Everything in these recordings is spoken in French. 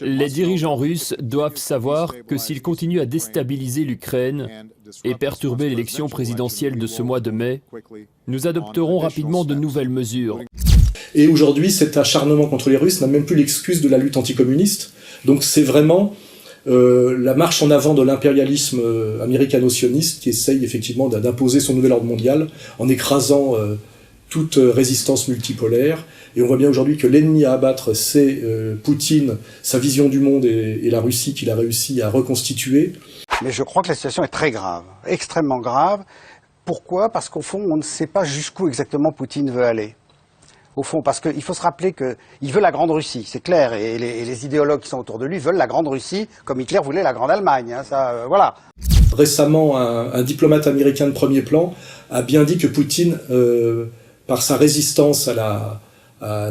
Les dirigeants russes doivent savoir que s'ils continuent à déstabiliser l'Ukraine et perturber l'élection présidentielle de ce mois de mai, nous adopterons rapidement de nouvelles mesures. Et aujourd'hui, cet acharnement contre les Russes n'a même plus l'excuse de la lutte anticommuniste. Donc c'est vraiment la marche en avant de l'impérialisme américano-sioniste qui essaye effectivement d'imposer son nouvel ordre mondial en écrasant toute résistance multipolaire. Et on voit bien aujourd'hui que l'ennemi à abattre, c'est Poutine, sa vision du monde et la Russie qu'il a réussi à reconstituer. Mais je crois que la situation est très grave, extrêmement grave. Pourquoi ? Parce qu'au fond, on ne sait pas jusqu'où exactement Poutine veut aller. Au fond, parce qu'il faut se rappeler qu'il veut la Grande Russie, c'est clair, et les idéologues qui sont autour de lui veulent la Grande Russie, comme Hitler voulait la Grande Allemagne, hein, ça, voilà. Récemment, un diplomate américain de premier plan a bien dit que Poutine, par sa résistance à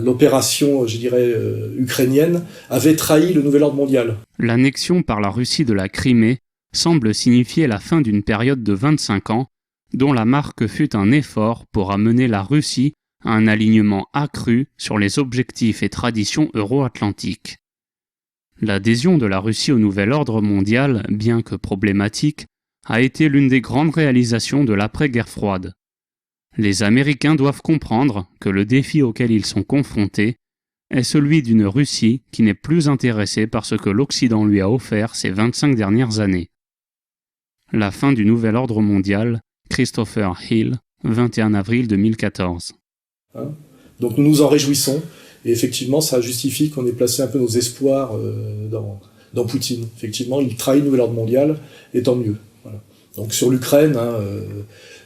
l'opération, je dirais, ukrainienne, avait trahi le nouvel ordre mondial. L'annexion par la Russie de la Crimée semble signifier la fin d'une période de 25 ans, dont la marque fut un effort pour amener la Russie à un alignement accru sur les objectifs et traditions euro-atlantiques. L'adhésion de la Russie au nouvel ordre mondial, bien que problématique, a été l'une des grandes réalisations de l'après-guerre froide. Les Américains doivent comprendre que le défi auquel ils sont confrontés est celui d'une Russie qui n'est plus intéressée par ce que l'Occident lui a offert ces 25 dernières années. La fin du nouvel ordre mondial, Christopher Hill, 21 avril 2014. Donc nous nous en réjouissons, et effectivement ça justifie qu'on ait placé un peu nos espoirs dans Poutine. Effectivement, il trahit le nouvel ordre mondial, et tant mieux. Voilà. Donc sur l'Ukraine,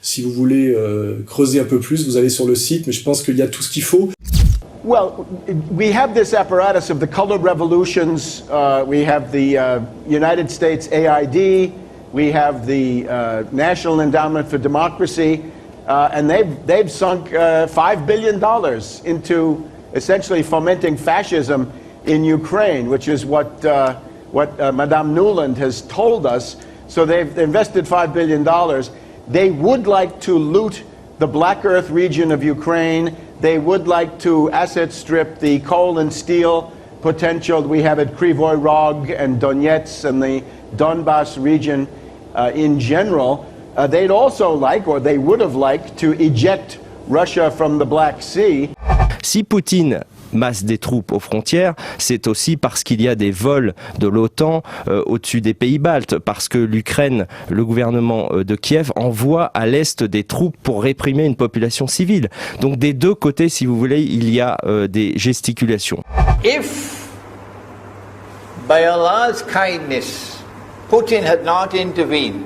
si vous voulez creuser un peu plus, vous allez sur le site, mais je pense qu'il y a tout ce qu'il faut. Well, we have this apparatus of the color revolutions. We have the United States AID. We have the National Endowment for Democracy. And they've sunk $5 billion into essentially fomenting fascism in Ukraine, which is what Madame Nuland has told us. So they've invested $5 billion. They would like to loot the Black Earth region of Ukraine. They would like to asset strip the coal and steel potential we have at Krivoy Rog and Donetsk and the Donbass region in general. They'd also like, or they would have liked, to eject Russia from the Black Sea. Si Poutine masse des troupes aux frontières, c'est aussi parce qu'il y a des vols de l'OTAN au-dessus des pays baltes, parce que l'Ukraine, le gouvernement de Kiev, envoie à l'est des troupes pour réprimer une population civile. Donc des deux côtés, si vous voulez, il y a des gesticulations. If, by Allah's kindness, Putin had not intervened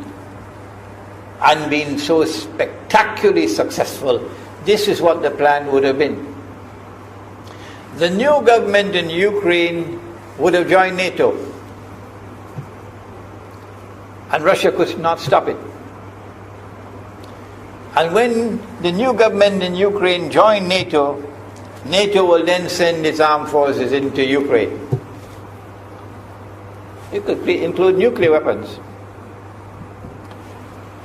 and been so spectacularly successful, this is what the plan would have been. The new government in Ukraine would have joined NATO, and Russia could not stop it. And when the new government in Ukraine joined NATO, NATO will then send its armed forces into Ukraine. It could include nuclear weapons.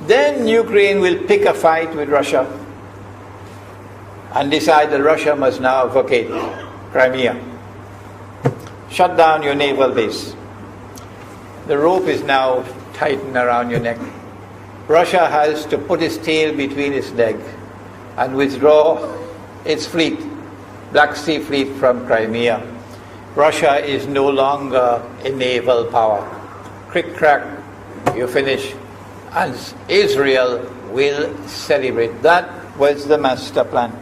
Then Ukraine will pick a fight with Russia and decide that Russia must now vacate Crimea. Shut down your naval base. The rope is now tightened around your neck. Russia has to put its tail between its legs and withdraw its fleet, Black Sea Fleet, from Crimea. Russia is no longer a naval power. Crick crack, you finish. And Israel will celebrate. That was the master plan.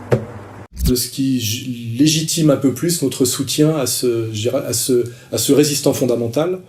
De ce qui légitime un peu plus notre soutien à ce résistant fondamental.